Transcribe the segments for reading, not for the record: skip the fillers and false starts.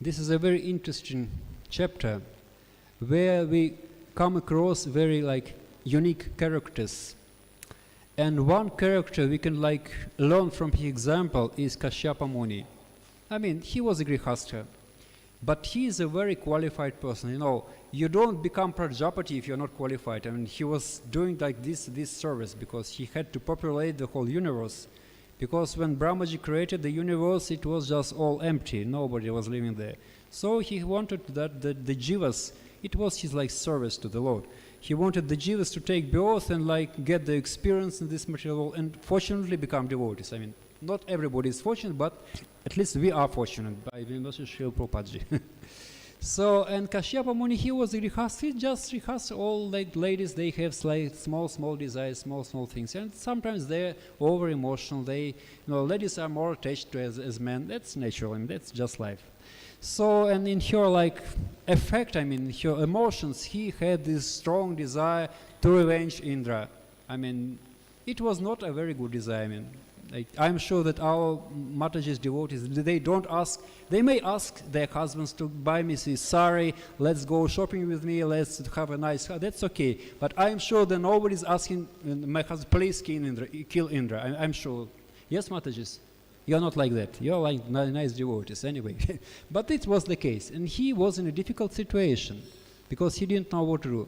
this is a very interesting chapter where we come across very like unique characters. And one character we can like learn from his example is Kashyapamuni. I mean, he was a Grihastha, but he is a very qualified person. You know, you don't become Prajapati if you're not qualified. I mean, he was doing like this service because he had to populate the whole universe. Because when Brahmaji created the universe, it was just all empty. Nobody was living there. So he wanted that the jivas, it was his like service to the Lord. He wanted the jivas to take birth and like get the experience in this material world and fortunately become devotees. I mean, not everybody is fortunate, but at least we are fortunate by Srila Prabhupada. So, and Kashyapamuni, he was a Grihastha. He just Grihastha, all like ladies, they have like small desires, small things. And sometimes they're over emotional. They, you know, ladies are more attached to as men. That's natural, I mean, that's just life. So, and in her like effect, I mean, her emotions, he had this strong desire to revenge Indra. I mean, it was not a very good desire. I mean, like, I'm sure that our Mataji's devotees, they don't ask, they may ask their husbands to buy me this sari, let's go shopping with me, let's have a nice car, that's okay. But I'm sure that nobody's asking my husband, please kill Indra. I'm sure. Yes, Mataji's? You're not like that. You're like nice devotees anyway. But it was the case. And he was in a difficult situation because he didn't know what to do.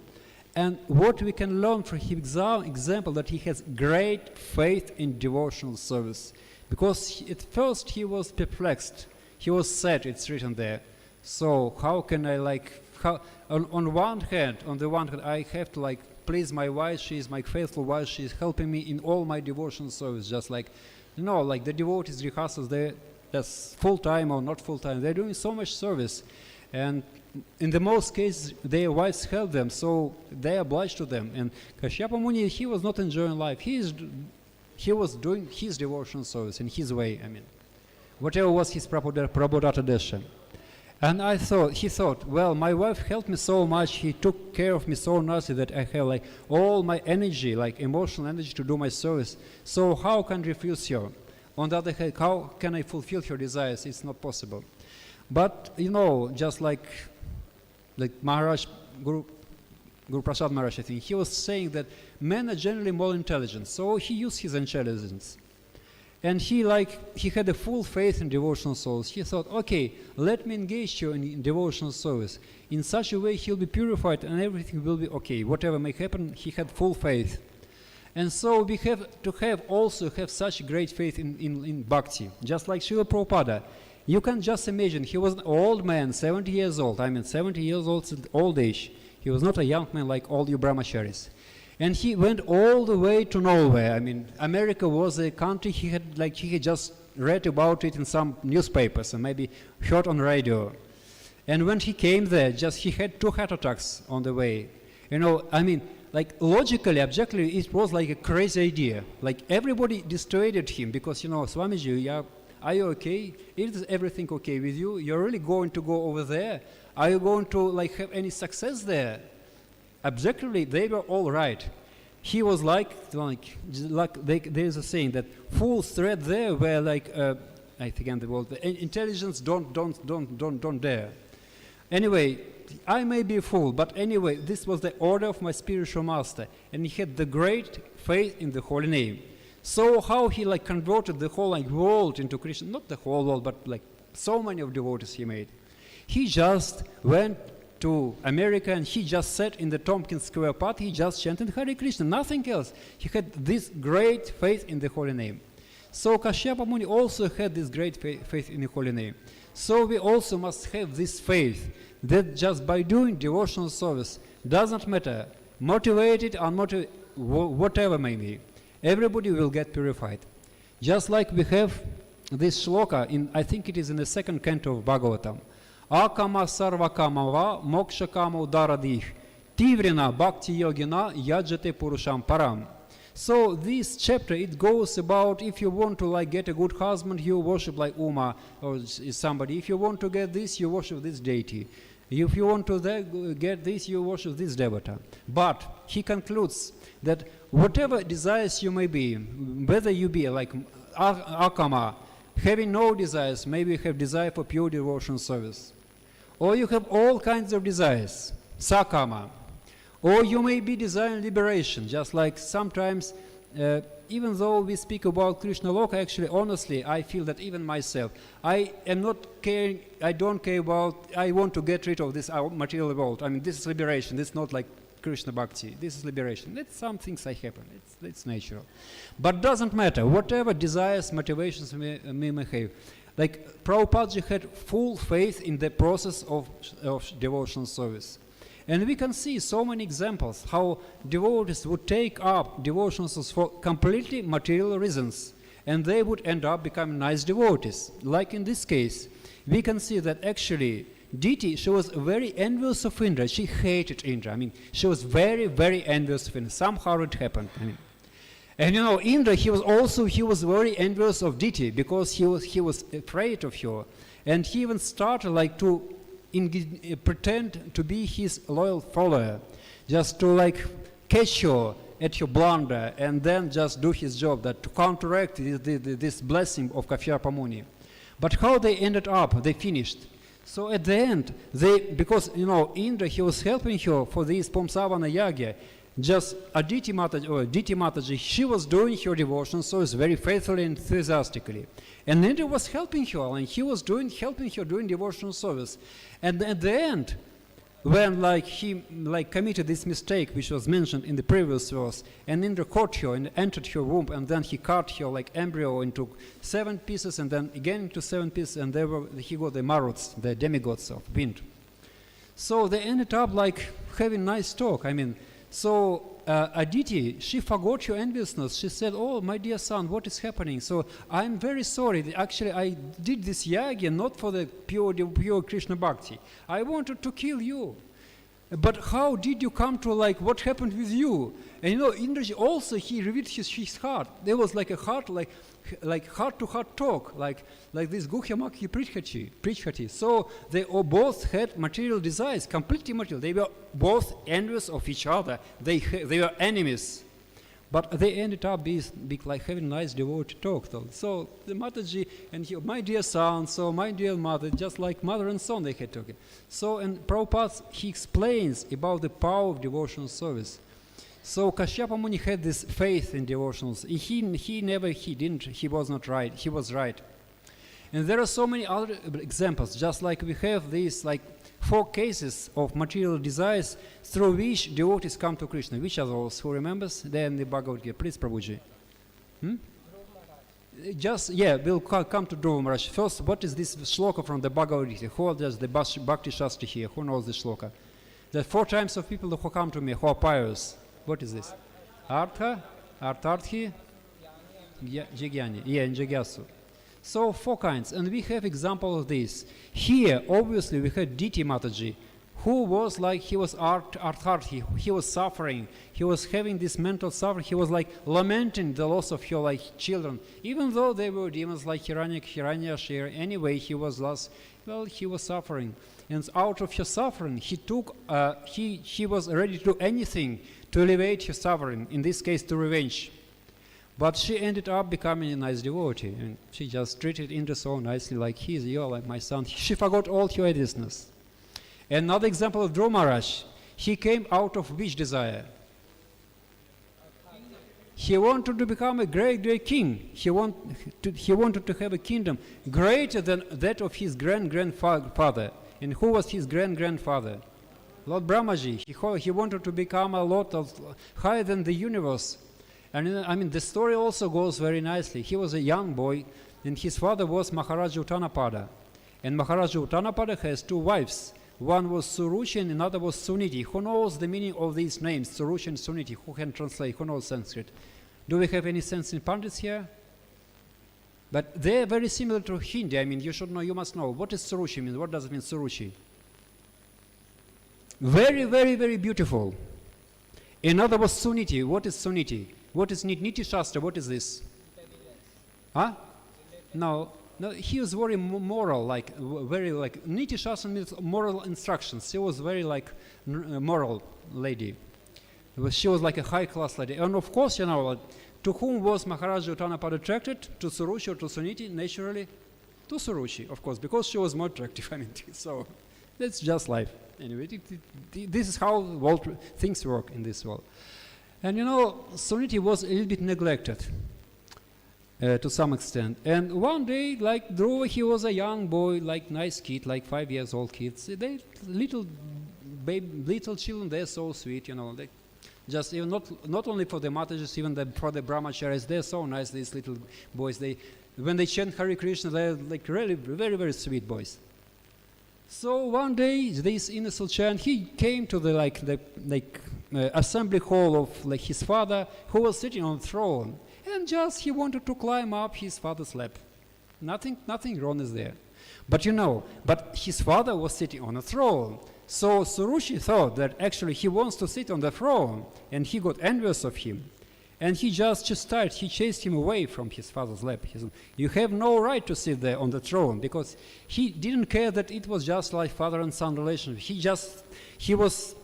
And what we can learn from his example, that he has great faith in devotional service. Because at first he was perplexed. He was sad, it's written there. So how can I like, on the one hand, I have to like please my wife, she is my faithful wife, she is helping me in all my devotional service, just like, you know, like the devotees, Grihasthas, they're just full-time or not full-time, they're doing so much service. And in the most cases, their wives help them, so they are obliged to them. And Kashyapamuni, he was not enjoying life. He was doing his devotional service in his way, I mean. Whatever was his Prabodhata Desha. And he thought, well, my wife helped me so much, he took care of me so nicely that I have like all my energy, like emotional energy to do my service. So how can I refuse her? On the other hand, how can I fulfill her desires? It's not possible. But, you know, just like Maharaj, Guru Prasad Maharaj, I think, he was saying that men are generally more intelligent, so he used his intelligence. And he had a full faith in devotional souls. He thought, okay, let me engage you in devotional service. In such a way, he'll be purified and everything will be okay. Whatever may happen, he had full faith. And so we have to also have such great faith in bhakti, just like Srila Prabhupada. You can just imagine, he was an old man, 70 years old. I mean, 70 years old is old age. He was not a young man like all you brahmacharis. And he went all the way to Norway. I mean, America was a country he had just read about it in some newspapers and maybe heard on radio. And when he came there, he had 2 heart attacks on the way. You know, I mean, like logically, objectively, it was like a crazy idea. Like everybody dissuaded him because, you know, Swamiji, are you okay? Is everything okay with you? You're really going to go over there? Are you going to like have any success there? Objectively, they were all right. He was there's a saying that fools thread there where like I forget the word. Intelligence don't dare. Anyway, I may be a fool, but anyway, this was the order of my spiritual master, and he had the great faith in the holy name. So how he like converted the whole like world into Krishna, not the whole world, but like so many of devotees he made. He just went to America and he just sat in the Tompkins Square path, he just chanted Hare Krishna, nothing else. He had this great faith in the holy name. So Kashyapamuni also had this great faith in the holy name. So we also must have this faith that just by doing devotional service, doesn't matter, motivated, unmotivated, whatever may be, everybody will get purified. Just like we have this shloka, I think it is in the 2nd canto of Bhagavatam. Akama sarvakama va moksha kama udaradih tivrina bhakti yogina yajate purusham param. So this chapter, it goes about if you want to like get a good husband, you worship like Uma or somebody. If you want to get this, you worship this deity. If you want to get this, you worship this devata. But he concludes that whatever desires you may be, whether you be like Akama, having no desires, maybe you have desire for pure devotional service. or you have all kinds of desires, sakama, or you may be desiring liberation, just like sometimes, even though we speak about Krishna Loka, actually, honestly, I feel that even myself, I am not caring, I don't care about, I want to get rid of this material world. I mean, this is liberation, this is not like Krishna Bhakti, this is liberation. That's some things that happen, it's natural. But doesn't matter, whatever desires, motivations we may have. Like Prabhupada had full faith in the process of devotional service. And we can see so many examples how devotees would take up devotional service for completely material reasons, and they would end up becoming nice devotees. Like in this case, we can see that actually Diti, she was very envious of Indra. She hated Indra. I mean, she was very, very envious of Indra. Somehow it happened. I mean, and you know, Indra, he was very envious of Diti because he was afraid of her, and he even started like to pretend to be his loyal follower, just to like catch her at her blunder and then just do his job, that to counteract this blessing of Kashyapamuni. But how they ended up, they finished. So at the end, because you know, Indra, he was helping her for this Pomsavana Yagya, just Diti Mataji, she was doing her devotion service very faithfully and enthusiastically. And Indra was helping her, and he was helping her doing devotional service. And at the end, when he committed this mistake, which was mentioned in the previous verse, and Indra caught her and entered her womb, and then he cut her like embryo into 7 pieces, and then again into 7 pieces, and he got the Maruts, the demigods of wind. So they ended up like having nice talk. I mean, so Aditi, she forgot her enviousness. She said, "Oh, my dear son, what is happening? So I'm very sorry. Actually, I did this yagya not for the pure Krishna Bhakti. I wanted to kill you. But how did you come to like what happened with you?" And you know, Indraji also, he revealed his heart. There was like a heart, like heart-to-heart talk, like this Guhyamaki Prichhati. So they both had material desires, completely material. They were both envious of each other. They were enemies. But they ended up being like having nice devotee talk though. So the Mataji and my dear son, so my dear mother, just like mother and son they had talking. So and Prabhupada, he explains about the power of devotional service. So Kashyapamuni had this faith in devotionals. He was not right. He was right. And there are so many other examples, just like we have these like 4 cases of material desires through which devotees come to Krishna. Which are those? Who remembers? They're in the Bhagavad Gita. Please, Prabhuji. We'll come to Dhruva Maharaj. First, what is this shloka from the Bhagavad Gita? Who does the Bhakti Shastri here? Who knows the shloka? There are 4 types of people who come to me who are pious. What is this? Artha, Artharthi, Jigyani. Yeah, and Jigyasu. So 4 kinds. And we have example of this. Here, obviously, we had Diti Mataji, who was like, he was Artharthi. He was suffering. He was having this mental suffering. He was like lamenting the loss of her like children. Even though they were demons like Hiranyashir, anyway, he was lost. Well, he was suffering. And out of her suffering, he was ready to do anything to alleviate her suffering, in this case to revenge. But she ended up becoming a nice devotee, and she just treated Indra so nicely, like you're like my son. She forgot all her ediousness. Another example of Dhruva Maharaj, he came out of which desire? He wanted to become a great, great king. He wanted to have a kingdom greater than that of his grandfather. And who was his grandfather? Lord Brahmaji. He wanted to become a lot of higher than the universe. And I mean, the story also goes very nicely. He was a young boy, and his father was Maharaja Uttanapada. And Maharaja Uttanapada has 2 wives. One was Suruchi and another was Suniti. Who knows the meaning of these names, Suruchi and Suniti? Who can translate? Who knows Sanskrit? Do we have any Sanskrit Pandits here? But they're very similar to Hindi. I mean, you should know, you must know. What does Suruchi mean? What does it mean, Suruchi? Very, very, very beautiful. Another was Suniti. What is Suniti? What is Niti Shastra? What is this? Huh? No, he was very moral, very Niti Shastra means moral instructions. She was very moral lady. She was like a high-class lady. And of course, you know, to whom was Maharaja Uttanapada attracted? To Suruchi or to Suniti? Naturally, to Suruchi, of course, because she was more attractive. I mean, so That's just life. Anyway, this is how things work in this world. And Suniti was a little bit neglected to some extent. And one day, like Dhruva, he was a young boy, like nice kid, like 5 years old kids. They little children, they're so sweet, They just even not only for the Matajas, even for the brahmacharis, they're so nice. These little boys. When they chant Hare Krishna, they're like really very, very sweet boys. So one day, this innocent child, he came to the assembly hall of his father, who was sitting on the throne, and just he wanted to climb up his father's lap. Nothing wrong is there, but his father was sitting on a throne. So Suruchi thought that actually he wants to sit on the throne, and he got envious of him, and he he chased him away from his father's lap. He said, "You have no right to sit there on the throne," because he didn't care that it was just like father and son relationship. He was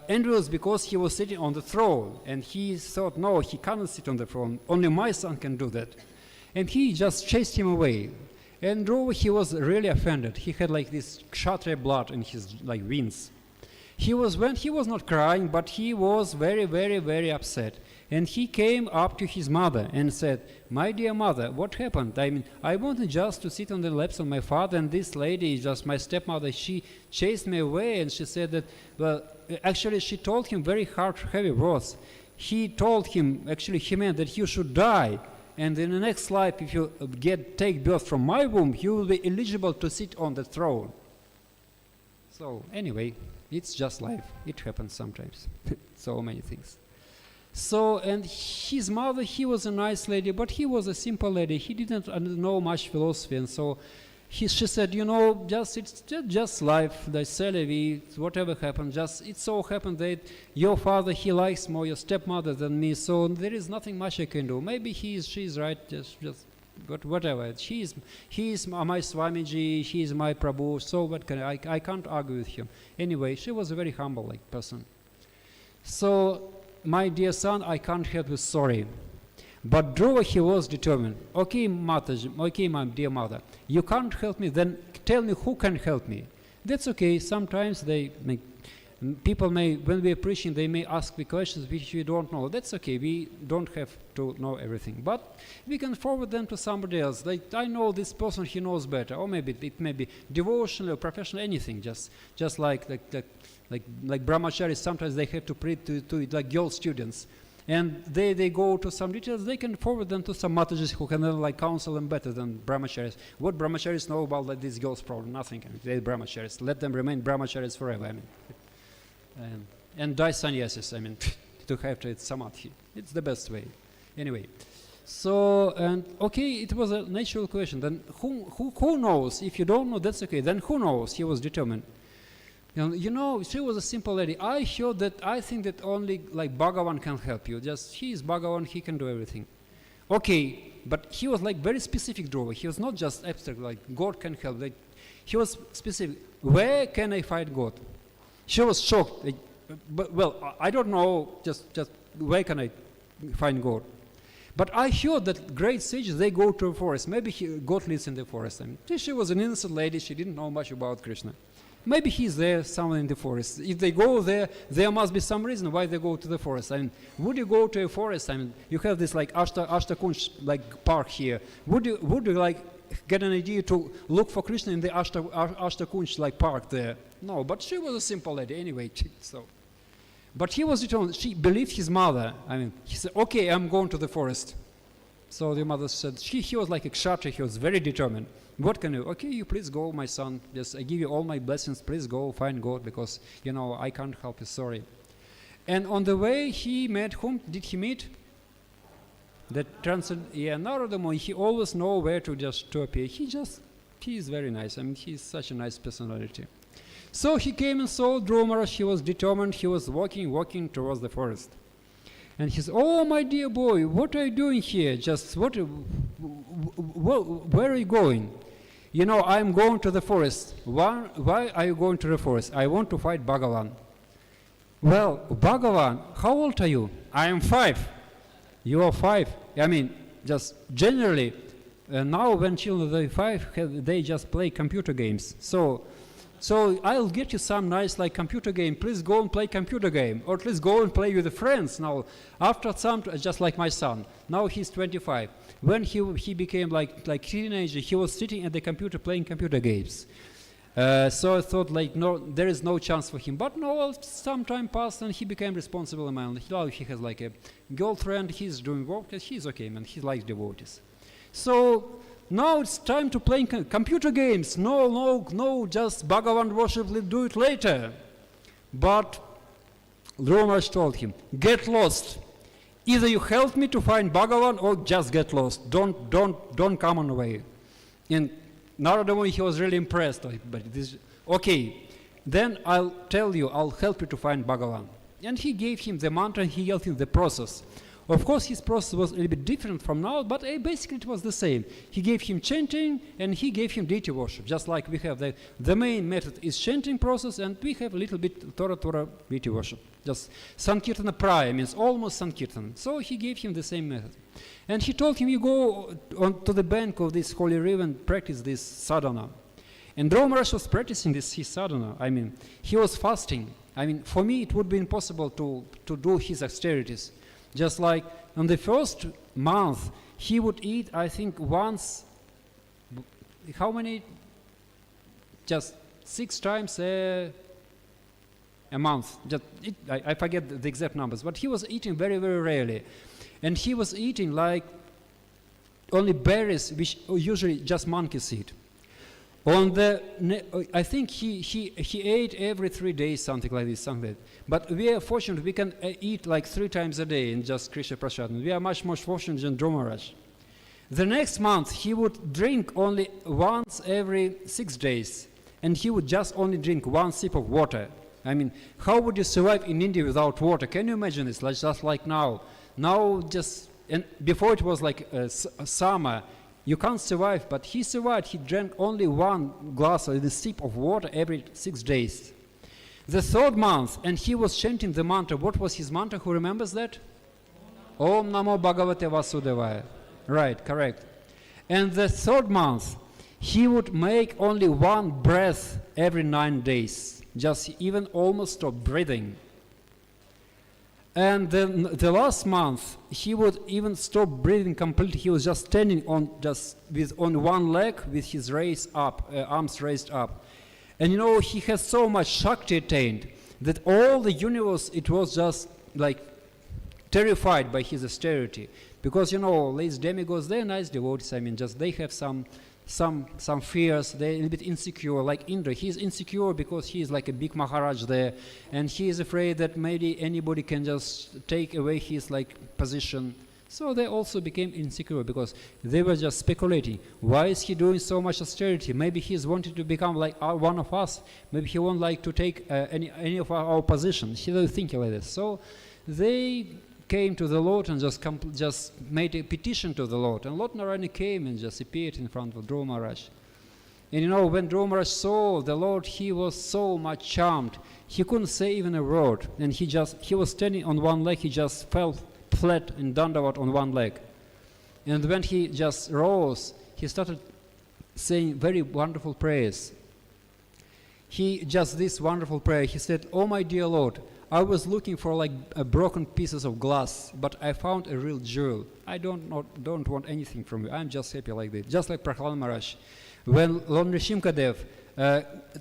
envious because he was sitting on the throne, and he thought, no, he cannot sit on the throne. Only my son can do that, and he just chased him away. And Dhruva, he was really offended. He had like this kshatriya blood in his veins. He was not crying, but he was very, very, very upset. And he came up to his mother and said, "My dear mother, what happened? I wanted just to sit on the laps of my father, and this lady, just my stepmother, she chased me away." And she said that, well, actually she told him very hard, heavy words. He told him, actually he meant that you should die. And in the next life, if you take birth from my womb, you will be eligible to sit on the throne. So anyway, it's just life. It happens sometimes. So many things. So, and his mother, he was a nice lady, but he was a simple lady. He didn't know much philosophy, and so she said, it's just life, the salary, whatever happened, it so happened that your father, he likes more your stepmother than me, so there is nothing much I can do. Maybe she's right, just whatever. He is my Swamiji, he is my Prabhu, so what can I can't argue with him. Anyway, she was a very humble person. So, my dear son, I can't help you, sorry. But Dhruva, he was determined. Okay, Mataji, okay, my dear mother, you can't help me, then tell me who can help me. That's okay. Sometimes people may, when we are preaching, they may ask me questions which we don't know. That's okay. We don't have to know everything. But we can forward them to somebody else. Like, I know this person, he knows better. Or maybe it may be devotional or professional, anything. Just like brahmacharis, sometimes they have to preach to like girl students. And they go to some details, they can forward them to some Matajis who can then counsel them better than brahmacharis. What brahmacharis know about these girls' problem? Nothing. They're brahmacharis. Let them remain brahmacharis forever. And die sannyasis. To have to samadhi. It's the best way. Anyway. So, and okay, it was a natural question. Then who knows? If you don't know, that's okay. Then who knows? He was determined. She was a simple lady. I think that only Bhagavan can help you. He is Bhagavan, he can do everything. Okay, but he was very specific Dhruva. He was not just abstract, God can help. He was specific. Where can I find God? She was shocked. I don't know, just where can I find God? But I heard that great sages, they go to a forest. Maybe God lives in the forest. She was an innocent lady. She didn't know much about Krishna. Maybe he's there somewhere in the forest. If they go there, there must be some reason why they go to the forest. Would you go to a forest? You have this Ashtakunj park here. Would you get an idea to look for Krishna in the Ashtakunj park there? No, but she was a simple lady anyway. But he was determined. She believed his mother. He said, "Okay, I'm going to the forest." So the mother said, he was like a kshatriya. He was very determined. What can you? Okay, you please go, my son. Yes, I give you all my blessings. Please go find God because, I can't help you. Sorry. And on the way, he met whom? Did he meet? Narada Muni. He always know where to appear. He is very nice. He's such a nice personality. So he came and saw Dhruva Maharaj. He was determined. He was walking towards the forest. And he said, "Oh, my dear boy, what are you doing here? Where are you going?" "I'm going to the forest." Why are you going to the forest?" "I want to fight Bhagavan." "Well, Bhagavan, how old are you?" "I am 5. "You are 5. Just generally, now when children are 5, they just play computer games. So So I'll get you some nice like computer game. Please go and play computer game, or please go and play with the friends. Now, after some, just like my son. Now he's 25. When he became like teenager, he was sitting at the computer playing computer games. So I thought like no, there is no chance for him. But no, some time passed and he became responsible man. Now he has like a girlfriend. He's doing work. He's okay, man. He likes devotees. So now it's time to play computer games. No, just Bhagavan worship, let's do it later. But Dhruva Maharaj told him, get lost. Either you help me to find Bhagavan or just get lost. Don't come on the way. And Narada Muni, he was really impressed. But this, okay, then I'll tell you, I'll help you to find Bhagavan. And he gave him the mantra and he gave him the process. Of course, his process was a little bit different from now, but basically it was the same. He gave him chanting, and he gave him deity worship. Just like we have the main method is chanting process, and we have a little bit Torah deity worship. Just Sankirtana Praya means almost Sankirtan. So he gave him the same method. And he told him, you go to the bank of this holy river and practice this sadhana. And Dhruva Maharaj was practicing his sadhana. I mean, he was fasting. I mean, for me, it would be impossible to do his austerities. Just like on the first month, he would eat, I think, once, how many? Just 6 times a month. I forget the exact numbers, but he was eating very, very rarely. And he was eating like only berries, which usually just monkeys eat. I think he ate every 3 days, something like this, something like that. But we are fortunate, we can eat like 3 times a day in just Krishna Prasad. We are much more fortunate than Dhruva Maharaj. The next month, he would drink only once every 6 days. And he would just only drink 1 sip of water. I mean, how would you survive in India without water? Can you imagine this? Like, just like now. Now just, and before it was like summer, you can't survive, but he survived. He drank only 1 glass or a sip of water every 6 days. The 3rd month, and he was chanting the mantra. What was his mantra? Who remembers that? Om Namo Bhagavate Vasudevaya. Right, correct. And the 3rd month, he would make only 1 breath every 9 days. Just even almost stop breathing. And then the last month, he would even stop breathing completely. He was just standing on one leg with his arms raised up. And you know, he has so much Shakti attained that all the universe, it was just like terrified by his austerity. Because you know, these demigods, they're nice devotees. I mean, just they have some fears. They're a little bit insecure, like Indra. He's insecure because he's like a big Maharaj there, and he is afraid that maybe anybody can just take away his like position. So they also became insecure because they were just speculating. Why is he doing so much austerity? Maybe he's wanting to become like one of us. Maybe he won't like to take any of our positions. He was thinking like this. So they came to the Lord and just made a petition to the Lord. And Lord Narayana came and just appeared in front of Dhruva Maharaj. And you know, when Dhruva Maharaj saw the Lord, he was so much charmed. He couldn't say even a word. And he was standing on one leg, he just fell flat in Dandavat on one leg. And when he just rose, he started saying very wonderful prayers. This wonderful prayer, he said, "Oh my dear Lord, I was looking for like broken pieces of glass, but I found a real jewel. I don't want anything from you. I'm just happy like this." Just like Prahlad Maharaj. When Lord Nrsimhadev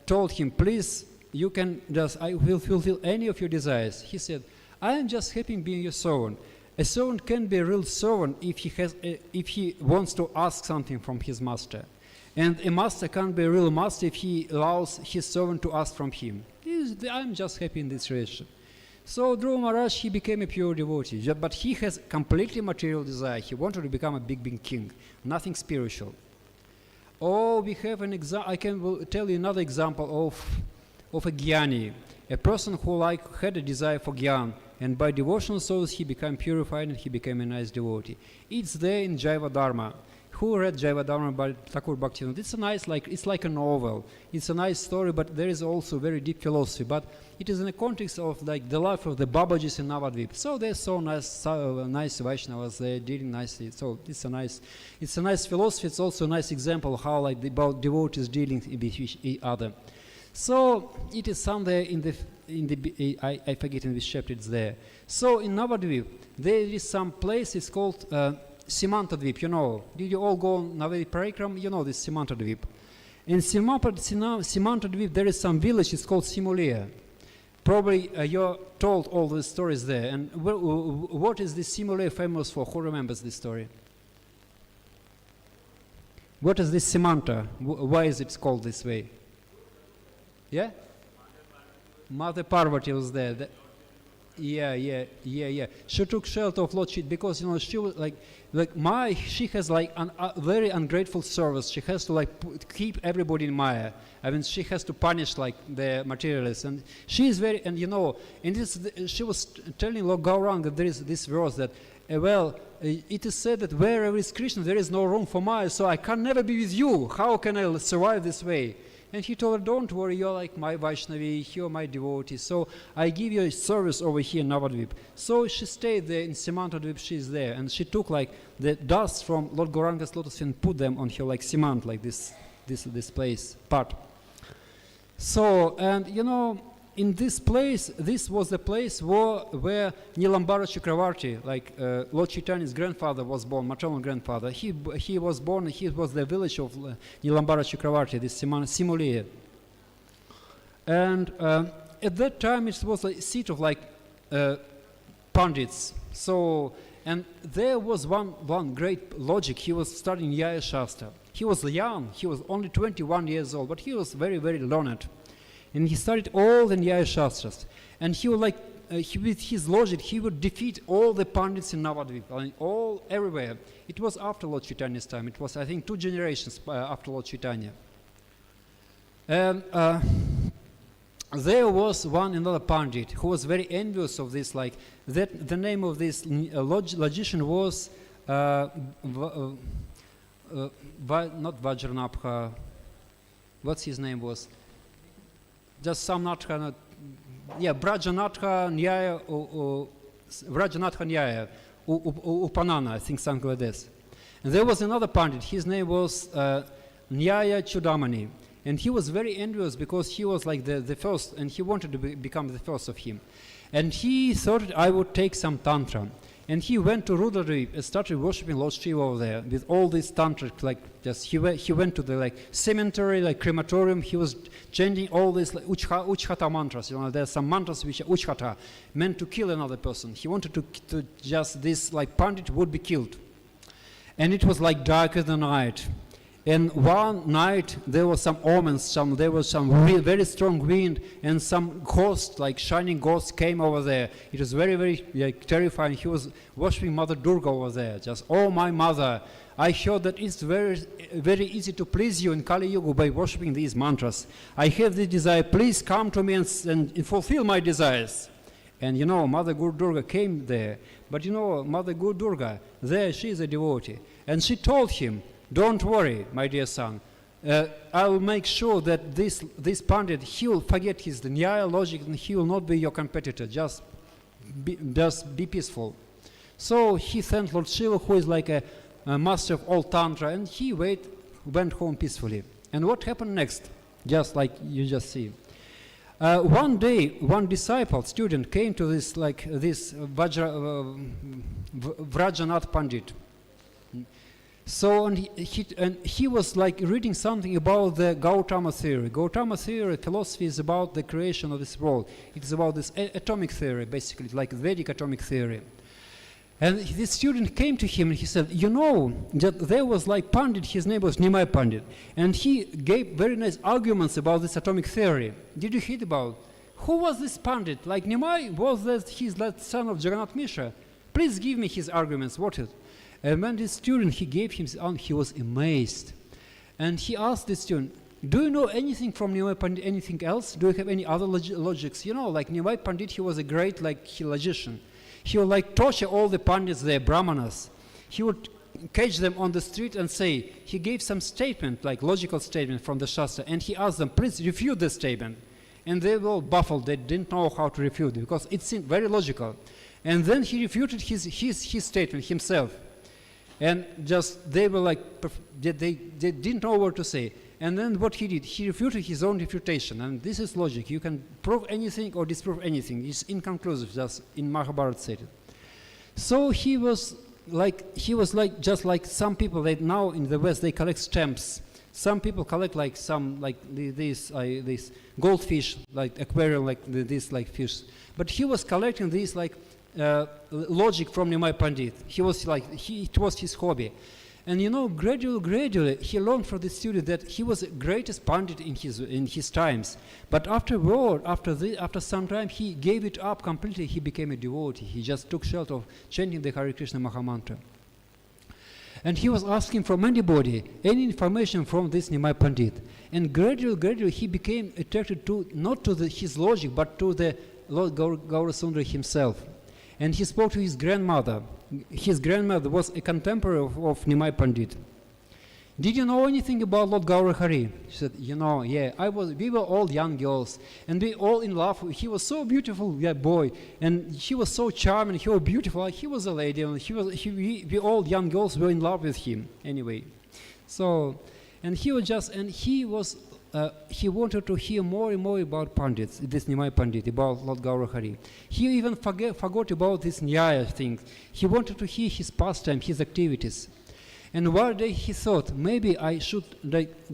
told him, "Please, you can I will fulfill any of your desires," he said, "I am just happy being your servant. A servant can be a real servant if he wants to ask something from his master. And a master can't be a real master if he allows his servant to ask from him. I'm just happy in this relation." So Dhruva Maharaj, he became a pure devotee, but he has completely material desire. He wanted to become a big king, nothing spiritual. Oh, we have an example. I can tell you another example of a jnani, a person who had a desire for jnana, and by devotional service he became purified and he became a nice devotee. It's there in Jaiva Dharma. Who read Jaiva Dharma by Thakur Bhaktivinoda? It's a nice, it's like a novel. It's a nice story, but there is also very deep philosophy. But it is in the context of like the life of the Babajis in Navadvip. So they're so nice Vaishnavas. They're dealing nicely. So it's a nice philosophy. It's also a nice example how about devotees dealing with each other. So it is somewhere in the I forget in which chapter it's there. So in Navadvip there is some place. It's called Simantadvip. You know, did you all go on Navadvip Parikram? You know this Simantadvip. In Simantadvip there is some village. It's called Simulia. Probably you're told all the stories there. And what is this Simulia famous for? Who remembers this story? What is this Simanta? Why is it called this way? Yeah? Mother Parvati was there. Yeah. She took shelter of Lord Shiva because, you know, she was she has like a very ungrateful service. She has to like keep everybody in Maya. I mean, she has to punish like the materialists, and she is very, and you know, in this, she was telling Lord Gauranga that there is this verse that, it is said that wherever is Krishna, there is no room for Maya, so I can never be with you. How can I survive this way? And he told her, don't worry, you're like my Vaishnavi, you're my devotee, so I give you a service over here in Navadvip. So she stayed there in Simantadvip, she's there, and she took like the dust from Lord Gauranga's lotus feet and put them on her like cement, like this place, part. So, and you know, in this place, this was the place where Nilambara Chakravarti, like Lord Chaitanya's grandfather was born, maternal grandfather. He was born, he was the village of Nilambara Chakravarti, this Simulia. And at that time it was a seat of like Pandits. So, and there was one great logic. He was studying Nyaya Shastra. He was young, he was only 21 years old, but he was very, very learned. And he studied all the Nyaya Shastras. And he would like, with his logic, he would defeat all the Pandits in Navadvip, all everywhere. It was after Lord Chaitanya's time. It was, I think, 2 generations after Lord Chaitanya. And there was another Pandit who was very envious of this, like, that the name of this logician was, not Vajranabha, what's his name was? Just some Natha, Brajanatha Nyaya, Brajanatha Nyaya, Upanana, I think something like this. And there was another Pandit, his name was Nyaya Chudamani. And he was very envious because he was like the first, and he wanted to become the first of him. And he thought I would take some Tantra. And he went to Rudradvip and started worshipping Lord Shiva over there with all these tantric, like just he went to the like cemetery, like crematorium. He was chanting all these like uchhata mantras. You know, there's some mantras which are uchhata, meant to kill another person. He wanted to just this like Pandit would be killed, and it was like dark as the night. And one night there was some omens, there was some very strong wind, and some ghost, like shining ghost, came over there. It was very, very like, terrifying. He was worshipping Mother Durga over there. Just, oh my mother, I heard that it's very, very easy to please you in Kali Yuga by worshipping these mantras. I have the desire. Please come to me and fulfill my desires. And you know, Mother Guru Durga came there. But you know, Mother Guru Durga, there she is a devotee, and she told him, don't worry, my dear son. I will make sure that this Pandit, he will forget his Nyaya logic and he will not be your competitor. Just be peaceful. So he thanked Lord Shiva, who is like a master of all Tantra, and he went home peacefully. And what happened next? Just like you just see. One day, one disciple, student, came to this Vrajanath Pandit. So and he was like reading something about the Gautama theory. Gautama theory, philosophy, is about the creation of this world. It is about this atomic theory, basically, like Vedic atomic theory. And this student came to him and he said, you know, that there was like Pandit, his name was Nimai Pandit, and he gave very nice arguments about this atomic theory. Did you hear about? Who was this Pandit? Like Nimai, was that he's the son of Jagannath Mishra? Please give me his arguments. What is it? And when this student, he gave him, he was amazed. And he asked the student, do you know anything from Nimai Pandit, anything else? Do you have any other logics? You know, like Nimai Pandit, he was a great logician. He would like torture all the Pandits there, Brahmanas. He would catch them on the street and say, he gave some statement, like logical statement from the Shastra, and he asked them, please refute this statement. And they were all baffled, they didn't know how to refute it, because it seemed very logical. And then he refuted his statement himself. And just they were like, they didn't know what to say. And then what he did, he refuted his own refutation. And this is logic. You can prove anything or disprove anything. It's inconclusive, just in Mahabharata said it. So he was like just like some people that now in the West, they collect stamps. Some people collect like some, like this goldfish, like aquarium, like this like fish. But he was collecting these like logic from Nimai Pandit. He was like, it was his hobby. And you know, gradually, he learned from the student that he was the greatest Pandit in his times. But afterward, after some time, he gave it up completely. He became a devotee. He just took shelter of chanting the Hare Krishna Mahamantra. And he was asking from anybody any information from this Nimai Pandit. And gradually, he became attracted to not to his logic, but to the Lord Gaurasundara himself. And he spoke to his grandmother. His grandmother was a contemporary of Nimai Pandit. Did you know anything about Lord Gaurahari? She said, you know, yeah, we were all young girls, and we all in love. He was so beautiful, boy, and she was so charming, he was beautiful, he was a lady, and we all young girls were in love with him, anyway. So, and he wanted to hear more and more about Pandits, this Nimai Pandit, about Lord Gaurahari. He even forgot about this Nyaya thing. He wanted to hear his pastime, his activities. And one day he thought, maybe I should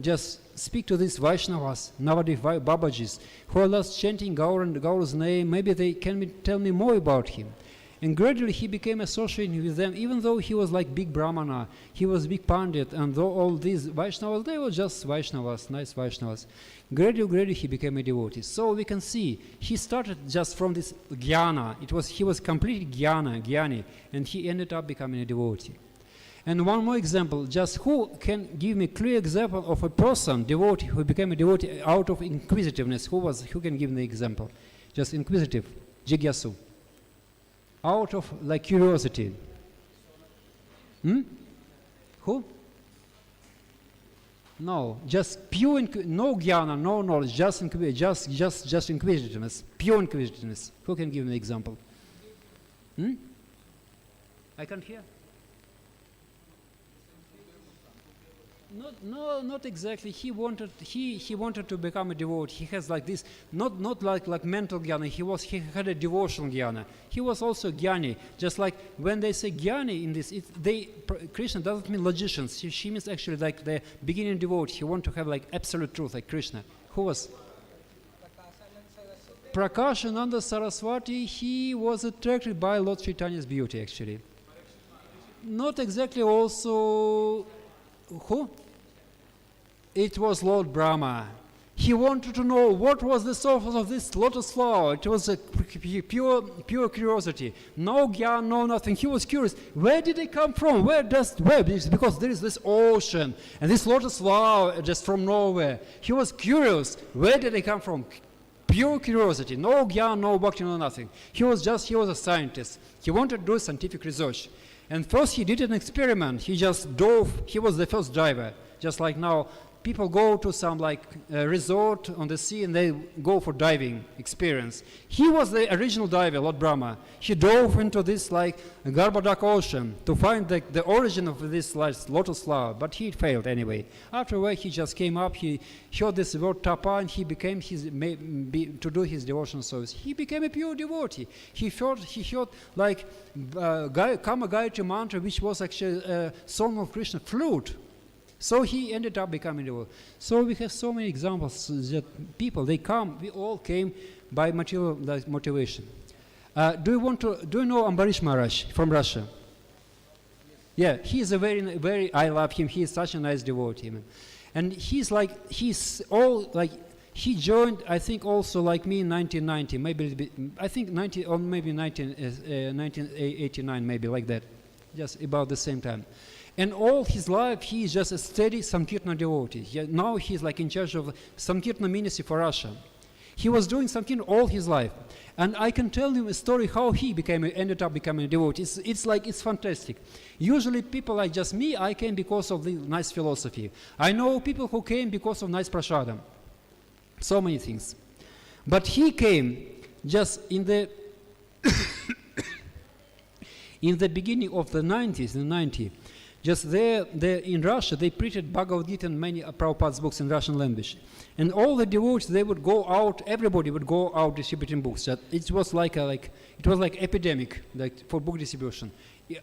just speak to these Vaishnavas, nowadays Babajis, who are just chanting Gaura's name. Maybe they can tell me more about him. And gradually he became associated with them, even though he was like big Brahmana, he was big Pandit, and though all these Vaishnavas, they were just Vaishnavas, nice Vaishnavas. Gradually he became a devotee. So we can see, he started just from this jnana. He was completely jnani, and he ended up becoming a devotee. And one more example, just who can give me a clear example of a person, devotee, who became a devotee out of inquisitiveness? Who can give me the example? Just inquisitive, jigyasu. Out of like curiosity. Who? No, just pure, no jnana, no knowledge, just inquisitiveness, pure inquisitiveness. Who can give me an example? I can't hear. Not exactly. He wanted to become a devotee. He has like this, not like mental jnana. He had a devotional jnana. He was also jnani. Just like when they say jnani in this, Krishna doesn't mean logicians. She means actually like the beginning devotee. He want to have like absolute truth, like Krishna. Who was? Prakashananda Saraswati. He was attracted by Lord Chaitanya's beauty, actually. Not exactly. Also. Who? It was Lord Brahma. He wanted to know what was the source of this lotus flower. It was a pure curiosity. No jnana, no nothing. He was curious. Where did it come from? Because there is this ocean and this lotus flower just from nowhere. He was curious. Where did it come from? Pure curiosity. No jnana, no bhakti, no nothing. He was a scientist. He wanted to do scientific research. And first he did an experiment. He just dove. He was the first diver. Just like now, people go to some like resort on the sea and they go for diving experience. He was the original diver, Lord Brahma. He dove into this like Garbhodak ocean to find the origin of this like, lotus flower, but he failed anyway. After a while, he just came up. He heard this word tapa, and he became to do his devotional service. He became a pure devotee. He heard like Kama Gayatri mantra, which was actually a song of Krishna flute. So he ended up becoming devotee. So we have so many examples that people, we all came by material motivation. Do you know Ambarish Maharaj from Russia? Yeah, he's a very, I love him. He is such a nice devotee. And he joined, I think, also like me in 1990, maybe, I think 1989, maybe like that, just about the same time. And all his life, he is just a steady Sankirtana devotee. Now he's like in charge of Sankirtana ministry for Russia. He was doing Sankirtana all his life. And I can tell you a story how he ended up becoming a devotee. It's fantastic. Usually people like just me, I came because of the nice philosophy. I know people who came because of nice prasadam. So many things. But he came just in the in the beginning of the 90s, Just there in Russia, they printed Bhagavad Gita and many Prabhupada's books in Russian language. And all the devotees, they would go out, everybody would go out distributing books. It was like epidemic, like for book distribution.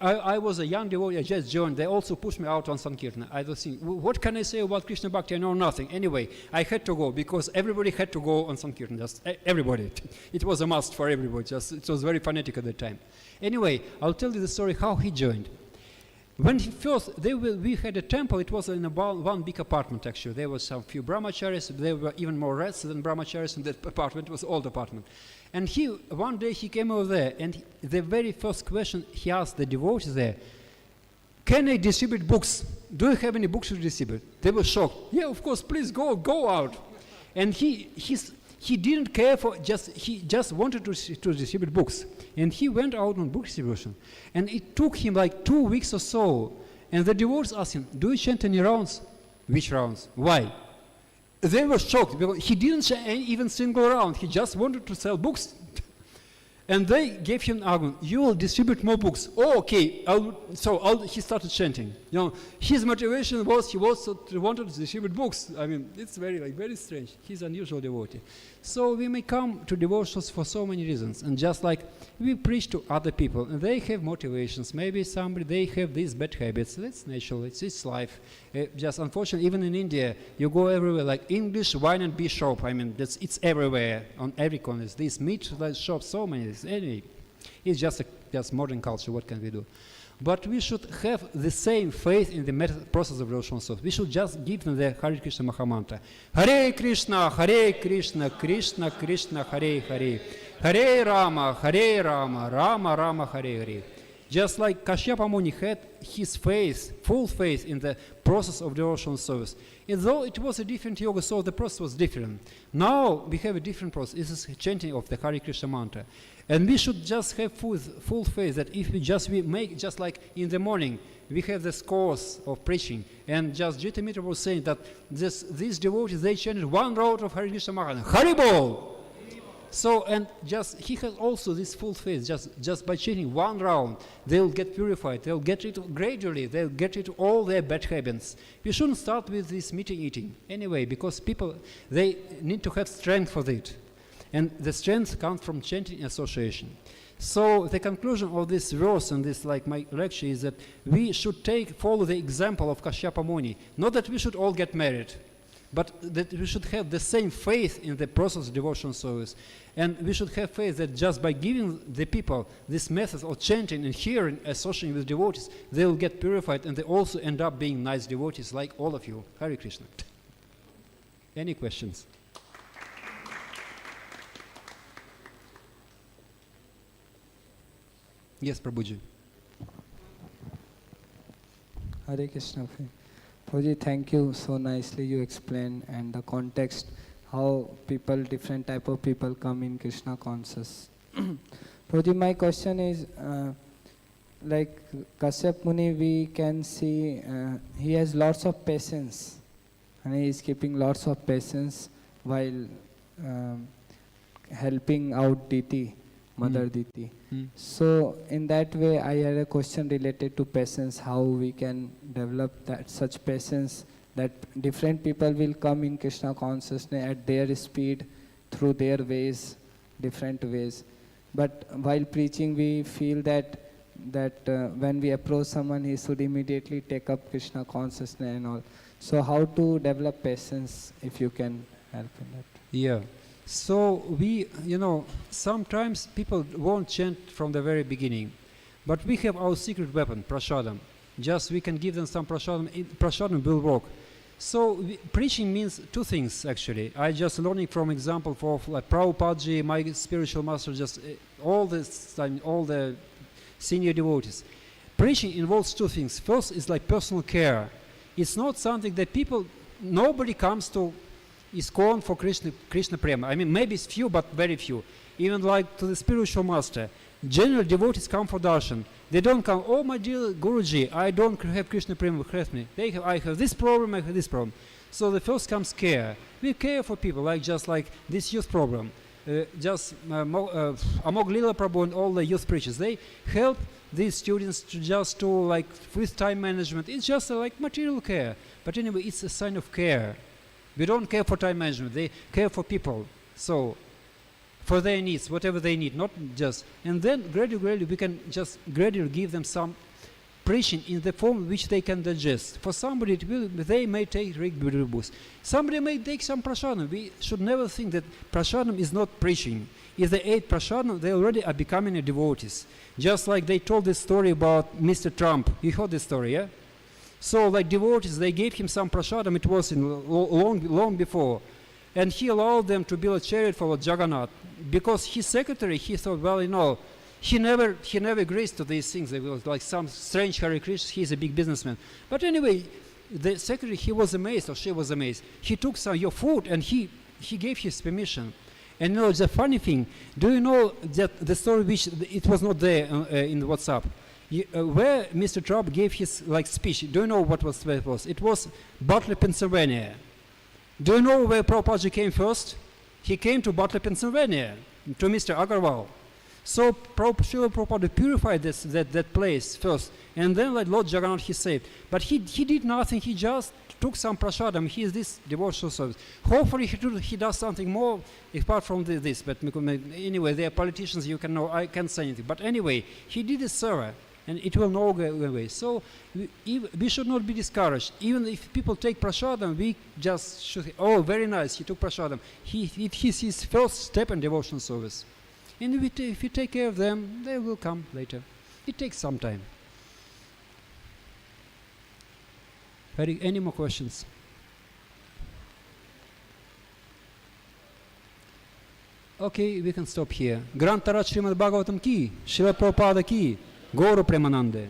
I was a young devotee, I just joined. They also pushed me out on Sankirtan. I was thinking, what can I say about Krishna Bhakti? I know nothing. Anyway, I had to go because everybody had to go on Sankirtan, just everybody. It was a must for everybody, just it was very fanatic at the time. Anyway, I'll tell you the story how he joined. When he first, we had a temple, it was in one big apartment actually. There was some few brahmacharis, there were even more rats than brahmacharis in that apartment. It was an old apartment. And one day he came over there, and the very first question he asked the devotees there, can I distribute books? Do you have any books to distribute? They were shocked. Yeah, of course, please go out. And he didn't care he just wanted to distribute books. And he went out on book distribution. And it took him like 2 weeks or so. And the devotees asked him, do you chant any rounds? Which rounds? Why? They were shocked because he didn't chant even single round. He just wanted to sell books. And they gave him an argument, you will distribute more books. Oh, okay. He started chanting. His motivation was he wanted to distribute books. I mean, it's very strange. He's an unusual devotee. So we may come to devotionals for so many reasons. And just like we preach to other people, and they have motivations. Maybe they have these bad habits. That's natural. It's life. Just unfortunately, even in India, you go everywhere, like English wine and beer shop. I mean, it's everywhere on every corner. These meat shops, so many. Anyway, it's just modern culture. What can we do? But we should have the same faith in the process of devotional service. We should just give them the Hare Krishna Mahamantra. Hare Krishna, Krishna Krishna, Hare Hare. Hare Rama, Rama Rama, Hare Hare. Just like Kashyapamuni had his faith, full faith in the process of devotional service. And though it was a different yoga, so the process was different. Now we have a different process. This is chanting of the Hare Krishna mantra. And we should just have full faith that if we make, just like in the morning, we have this course of preaching. And just Jita Mitra was saying that these devotees, they chanted one round of Hare Krishna mantra, Haribol! So, and just he has also this full faith, just by chanting one round, they'll get purified, they'll get it gradually, they'll get rid of all their bad habits. We shouldn't start with this meeting eating anyway, because people, they need to have strength for it. And the strength comes from chanting association. So the conclusion of this verse and this, like my lecture, is that we should follow the example of Kashyapamuni. Not that we should all get married, but that we should have the same faith in the process of devotional service. And we should have faith that just by giving the people this method of chanting and hearing, associating with devotees, they will get purified and they also end up being nice devotees like all of you. Hare Krishna. Any questions? Yes, Prabhuji. Hare Krishna. Prabhuji, thank you. So nicely you explained, and the context, how different type of people come in Krishna conscious. Prabhuji, my question is, like Kashyapamuni, we can see he has lots of patience, and he is keeping lots of patience while helping out Diti, Mother Diti. So in that way, I had a question related to patience, how we can develop such patience that different people will come in Krishna consciousness at their speed, through their ways, different ways. But while preaching, we feel that when we approach someone, he should immediately take up Krishna consciousness and all. So how to develop patience, if you can help in that? Yeah. So sometimes people won't chant from the very beginning, but we have our secret weapon, prasadam. Just we can give them some prasadam, prasadam will work. So preaching means two things actually. I just learning from example for like Prabhupada, my spiritual master, just all the senior devotees. Preaching involves two things. First is like personal care. It's not something that nobody comes to ISKCON for Krishna Prema. I mean, maybe it's few, but very few. Even like to the spiritual master. General devotees come for darshan. They don't come, oh my dear Guruji, I don't have Krishna Prema, help me. I have this problem, I have this problem. So the first comes care. We care for people, just like this youth program. Amog Lila Prabhu and all the youth preachers, they help these students to just to like with time management. It's just like material care. But anyway, it's a sign of care. We don't care for time management. They care for people. So for their needs, whatever they need, not just. And then gradually we can just gradually give them some preaching in the form which they can digest. For somebody, they may take regular books. Somebody may take some prasadam. We should never think that prasadam is not preaching. If they ate prasadam, they already are becoming a devotees. Just like they told this story about Mr. Trump. You heard this story, yeah? So like devotees, they gave him some prasadam. It was long before. And he allowed them to build a chariot for Jagannath. Because his secretary, he thought, well, you know, he never agrees to these things. It was like some strange Hare Krishna. He's a big businessman. But anyway, the secretary, he was amazed, or she was amazed. He took some your food and he gave his permission. And you know, the funny thing, do you know that the story which it was not there in WhatsApp, where Mr. Trump gave his like speech? Do you know what was where it was? It was Butler, Pennsylvania. Do you know where Prabhupada came first? He came to Butler, Pennsylvania, to Mr. Agarwal. So Srila Prabhupada purified that place first, and then like Lord Jagannath he saved. But he did nothing. He just took some prasadam. He is this devotional service. Hopefully he does something more apart from this. But anyway, they are politicians. You can know. I can't say anything. But anyway, he did a service, and it will not go away. So we should not be discouraged. Even if people take prasadam, we just should say, oh, very nice, he took prasadam. He's his first step in devotional service. And if we take care of them, they will come later. It takes some time. Any more questions? Okay, we can stop here. Granth Tarot Śrīmad-Bhāgavatam ki, Śrīla Prabhupada ki, Gaura Premanande.